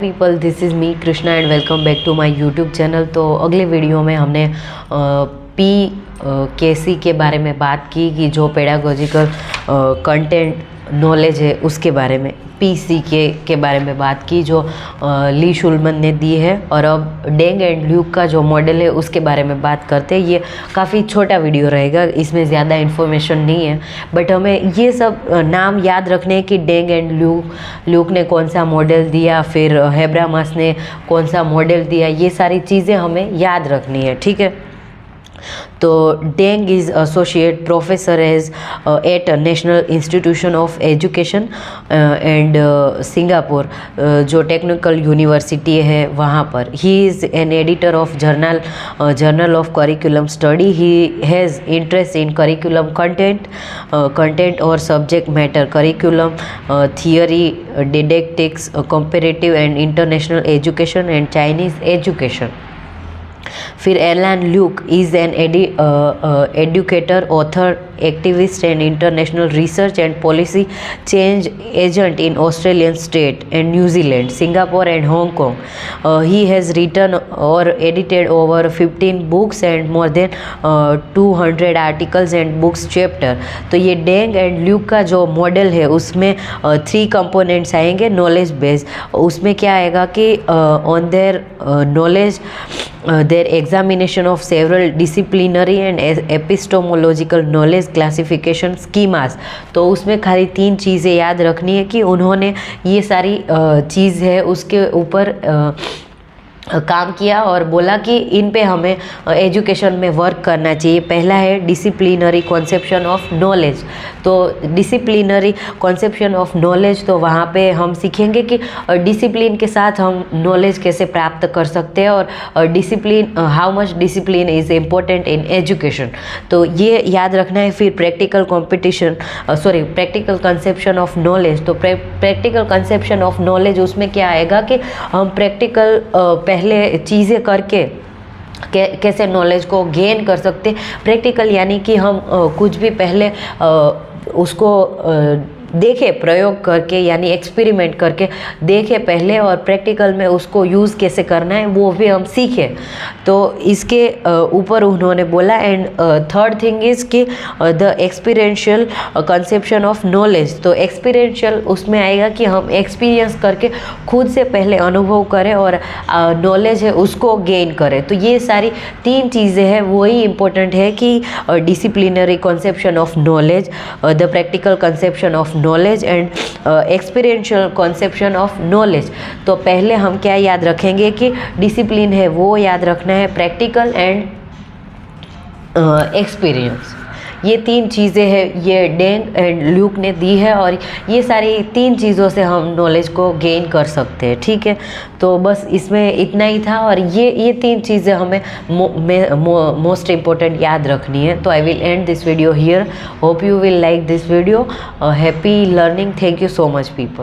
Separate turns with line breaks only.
People, this is me Krishna and welcome back to my YouTube channel. तो अगले video में हमने PKC के बारे में बात की कि जो पेडागोजिकल कंटेंट नॉलेज है उसके बारे में, PCK के बारे में बात की जो ली शुल्मन ने दी है। और अब डेंग एंड ल्यूक का जो मॉडल है उसके बारे में बात करते हैं। ये काफ़ी छोटा वीडियो रहेगा, इसमें ज़्यादा इन्फॉर्मेशन नहीं है, बट हमें ये सब नाम याद रखने हैं कि डेंग एंड ल्यूक ने कौन सा मॉडल दिया, फिर हेब्रामास ने कौन सा मॉडल दिया, ये सारी चीज़ें हमें याद रखनी है, ठीक है। तो Deng is associate professor as at national institution of education and Singapore, जो टेक्निकल यूनिवर्सिटी है वहाँ पर। He is an editor of journal of curriculum study. He has interest in curriculum content और subject matter, curriculum theory, didactics, comparative and international education and Chinese education. फिर Alan Luke is an educator, author, activist and international research and policy change agent in Australian state and New Zealand, Singapore and Hong Kong. He has written और edited over 15 books and more than 200 articles and books chapter. तो ये Deng and Luke का जो model है उसमें 3 components आएंगे knowledge based. उसमें क्या आएगा कि on their knowledge their examination of several disciplinary and epistemological knowledge classification schemas। तो उसमें खाली 3 चीज़ें याद रखनी है कि उन्होंने ये सारी चीज़ है उसके ऊपर काम किया और बोला कि इन पे हमें एजुकेशन में वर्क करना चाहिए। पहला है डिसिप्लिनरी कॉन्सेप्शन ऑफ नॉलेज। तो डिसिप्लिनरी कॉन्सेप्शन ऑफ नॉलेज, तो वहाँ पे हम सीखेंगे कि डिसिप्लिन के साथ हम नॉलेज कैसे प्राप्त कर सकते हैं और discipline, how much discipline is important in education, तो ये याद रखना है। फिर practical practical conception of knowledge. तो प्रैक्टिकल कंसेप्शन ऑफ नॉलेज उसमें क्या आएगा कि हम प्रैक्टिकल पहले चीज़ें करके कैसे नॉलेज को गेन कर सकते। प्रैक्टिकल यानी कि हम कुछ भी पहले उसको देखे प्रयोग करके, यानी एक्सपेरिमेंट करके देखे पहले, और प्रैक्टिकल में उसको यूज़ कैसे करना है वो भी हम सीखें। तो इसके ऊपर उन्होंने बोला। एंड थर्ड थिंग इज़ कि the experiential conception of knowledge. तो एक्सपीरियंशियल उसमें आएगा कि हम एक्सपीरियंस करके खुद से पहले अनुभव करें और नॉलेज है उसको गेन करें। तो ये सारी 3 चीज़ें हैं, वही इम्पोर्टेंट है कि disciplinary conception of knowledge, the practical conception of knowledge and experiential conception of knowledge. तो पहले हम क्या याद रखेंगे कि डिसिप्लिन है वो याद रखना है, प्रैक्टिकल एंड एक्सपीरियंस। ये 3 चीज़ें हैं ये डेंग एंड ल्यूक ने दी है और ये सारी 3 चीज़ों से हम नॉलेज को गेन कर सकते हैं, ठीक है। तो बस इसमें इतना ही था और ये 3 चीज़ें हमें मोस्ट इम्पोर्टेंट याद रखनी है। तो I will and this video here. Hope you will like this video. Happy learning. Thank you so much people.